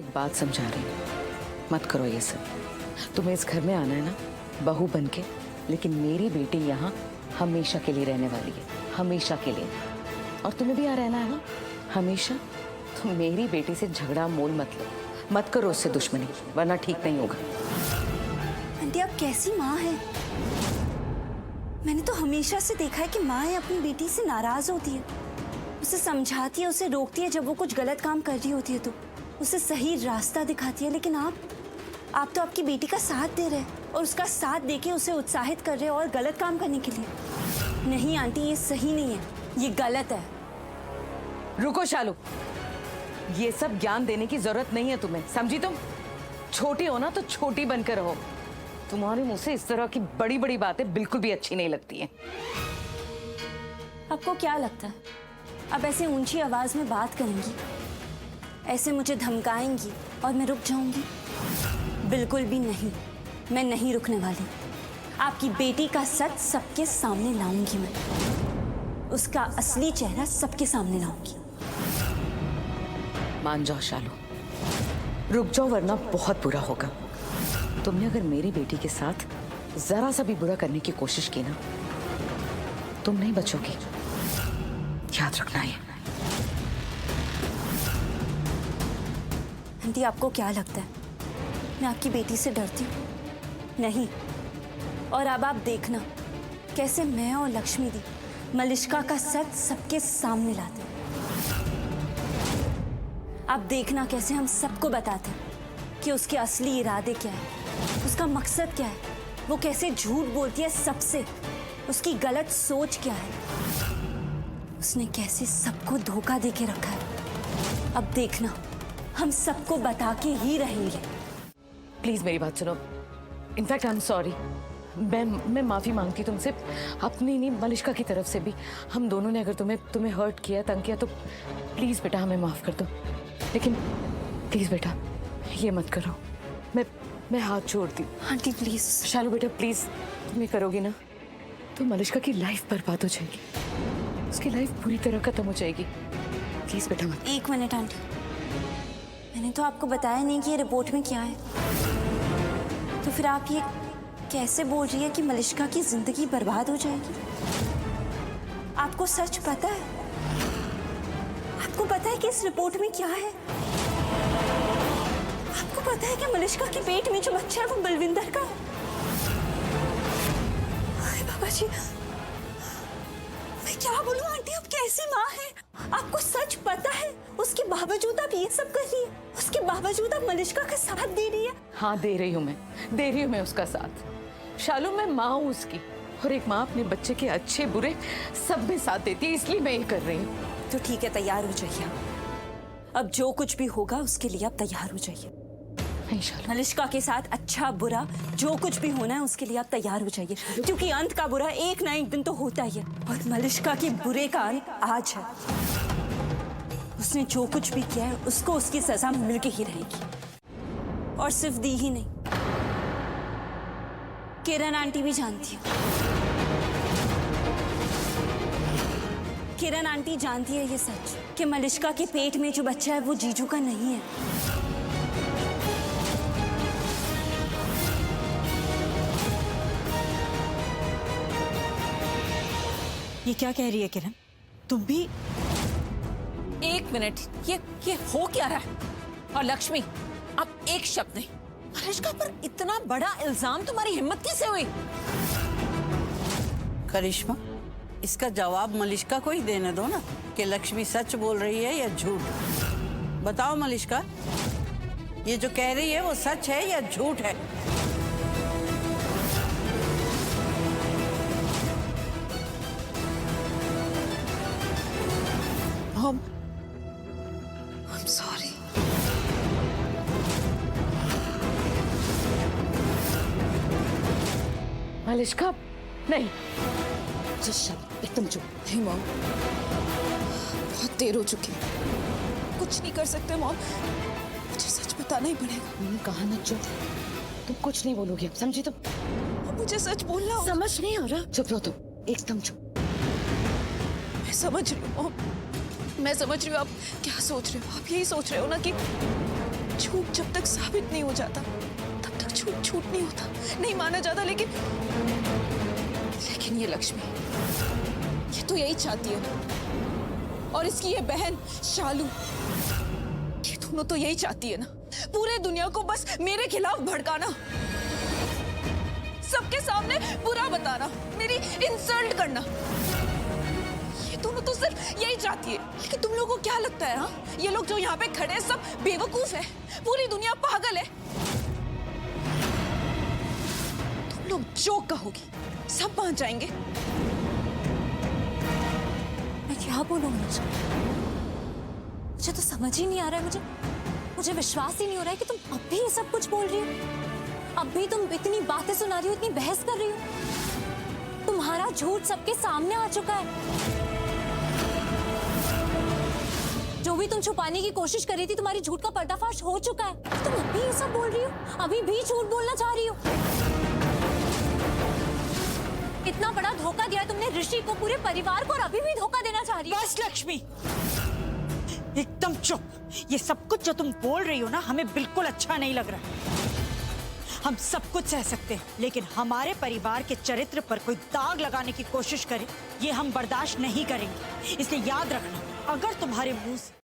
एक बात समझा रही हूँ, मत करो ये सब। तुम्हें इस घर में आना है ना, बहू बन के, लेकिन मेरी बेटी यहाँ हमेशा के लिए रहने वाली है, हमेशा के लिए। और तुम्हें भी यहाँ रहना है ना हमेशा। तो मेरी बेटी से झगड़ा मोल मत लो, मत करो उससे दुश्मनी, वरना ठीक नहीं होगा। आंटी आप कैसी माँ है? मैंने तो हमेशा से देखा है कि माँ अपनी बेटी से नाराज होती है, उसे समझाती है, उसे रोकती है जब वो कुछ गलत काम कर रही होती है, तो उसे सही रास्ता दिखाती है। लेकिन आप तो आपकी बेटी का साथ दे रहे हैं और उसका साथ देके उसे उत्साहित कर रहे हैं और गलत काम करने के लिए। नहीं आंटी, ये सही नहीं है, ये गलत है। रुको शालू, ये सब ज्ञान देने की जरूरत नहीं है तुम्हें, समझी तुम? छोटी हो ना तो छोटी बनकर रहो। तुम्हारे मुंह से इस तरह की बड़ी बड़ी बातें बिल्कुल भी अच्छी नहीं लगती हैं। आपको क्या लगता है अब ऐसे ऊंची आवाज में बात करेंगी, ऐसे मुझे धमकाएंगी और मैं रुक जाऊंगी? बिल्कुल भी नहीं, मैं नहीं रुकने वाली। आपकी बेटी का सच सबके सामने लाऊंगी मैं, उसका असली चेहरा सबके सामने लाऊंगी। मान जाओ शालू, रुक जाओ वरना बहुत बुरा होगा। तुमने अगर मेरी बेटी के साथ जरा सा भी बुरा करने की कोशिश की ना, तुम नहीं बचोगी, याद रखना ये। आंटी आपको क्या लगता है मैं आपकी बेटी से डरती हूँ? नहीं। और अब आप देखना कैसे मैं और लक्ष्मी दी मलिष्का का सच सबके सामने लाते हैं। आप देखना कैसे हम सबको बताते हैं कि उसके असली इरादे क्या है, उसका मकसद क्या है, वो कैसे झूठ बोलती है सबसे, उसकी गलत सोच क्या है, उसने कैसे सबको धोखा देके रखा है। अब देखना हम सबको बता के ही रहेंगे। प्लीज मेरी बात सुनो। इनफैक्ट आई एम सॉरी, मैं माफी मांगती तुमसे, अपनी नहीं मलिष्का की तरफ से भी। हम दोनों ने अगर तुम्हें हर्ट किया, तंग किया, तो प्लीज बेटा हमें माफ कर दो। लेकिन प्लीज बेटा ये मत करो, मैं हाथ जोड़ती हूँ। Aunty please. शालू बेटा प्लीज, तुम ये करोगी ना तो मलिष्का की लाइफ बर्बाद हो जाएगी, उसकी लाइफ पूरी तरह खत्म हो जाएगी। प्लीज बेटा मत। एक मिनट आंटी, मैंने तो आपको बताया नहीं कि ये रिपोर्ट में क्या है, तो फिर आप ये कैसे बोल रही है कि मलिष्का की जिंदगी बर्बाद हो जाएगी? आपको सच पता है? आपको पता है कि इस रिपोर्ट में क्या है? आपको पता है कि मलिष्का के पेट में जो बच्चा है वो बलविंदर का? अरे बाबा जी, मैं क्या बोलूं आंटी, आप कैसी माँ है? आपको सच पता है, उसके बावजूद आप ये सब कर रही है, उसके बावजूद आप मलिष्का का साथ दे रही है। हाँ दे रही हूँ मैं उसका साथ। शालू मैं माँ हूँ उसकी, और एक माँ अपने बच्चे के अच्छे बुरे सब में साथ देती है, इसलिए मैं ये कर रही हूँ। तो ठीक है, तैयार हो जाइए। अब जो कुछ भी होगा उसके लिए आप तैयार हो जाइए। नहीं शालू, मलिष्का के साथ अच्छा बुरा जो कुछ भी होना है उसके लिए आप तैयार हो जाइए, क्योंकि अंत का बुरा एक ना एक दिन तो होता ही है, और मलिष्का के बुरे का अंत आज है। उसने जो कुछ भी किया है उसको उसकी सजा मिलके ही रहेगी, और सिर्फ दी ही नहीं, किरण आंटी भी जानती है। किरण आंटी जानती है ये सच कि मलिष्का के पेट में जो बच्चा है वो जीजू का नहीं है। ये क्या कह रही है किरण? तुम भी? एक मिनट, ये हो क्या रहा है? और लक्ष्मी, अब एक शब्द नहीं। मलिष्का पर इतना बड़ा इल्जाम, तुम्हारी हिम्मत कैसे हुई? करिश्मा, इसका जवाब मलिष्का को ही देने दो ना, कि लक्ष्मी सच बोल रही है या झूठ। बताओ मलिष्का, ये जो कह रही है वो सच है या झूठ है? I'm sorry. मलिष्का नहीं। एकदम चुप। नहीं मॉम, बहुत देर हो चुकी है, कुछ नहीं कर सकते मॉम, मुझे सच बताना ही पड़ेगा। कहा ना चुप, तुम कुछ नहीं बोलोगी अब, समझी तुम? अब मुझे सच बोलना होगा। समझ नहीं आ रहा? चुप रहो तुम, एकदम चुप। मैं समझ रही हूँ मॉम, मैं समझ रही हूँ आप क्या सोच रहे हो। आप यही सोच रहे हो ना कि झूठ जब तक साबित नहीं हो जाता तब तक झूठ झूठ नहीं होता, नहीं माना जाता। लेकिन ये लक्ष्मी, ये तो यही चाहती है, और इसकी ये बहन शालू, ये दोनों तो यही चाहती है ना, पूरे दुनिया को बस मेरे खिलाफ भड़काना, सबके सामने बुरा बताना, मेरी इंसल्ट करना। ये दोनों तो सिर्फ यही चाहती है। लेकिन तुम लोगों को क्या लगता है, हाँ? ये लोग जो यहाँ पे खड़े हैं सब बेवकूफ है, पूरी दुनिया पागल है। तुम लोग जो कहोगी सब मान जाएंगे। मैं क्या बोलूं मुझे तो समझ ही नहीं आ रहा है। मुझे विश्वास ही नहीं हो रहा है कि तुम अब भी ये सब कुछ बोल रही हो, अब भी तुम इतनी बातें सुना रही हो, इतनी बहस कर रही हो। तुम्हारा झूठ सबके सामने आ चुका है। जो भी तुम छुपाने की कोशिश कर रही थी, तुम्हारी झूठ का पर्दाफाश हो चुका है। तुम अभी ये सब बोल रही हो, अभी भी झूठ बोलना चाह रही हो। इतना बड़ा धोखा दिया तुमने ऋषि को, पूरे परिवार को, और अभी भी धोखा देना चाह रही हो। बस लक्ष्मी, एकदम चुप। ये सब कुछ जो तुम बोल रही हो ना, हमें बिल्कुल अच्छा नहीं लग रहा। हम सब कुछ सह सकते हैं, लेकिन हमारे परिवार के चरित्र पर कोई दाग लगाने की कोशिश करे, ये हम बर्दाश्त नहीं करेंगे। इसलिए याद रखना, अगर तुम्हारे मुंह से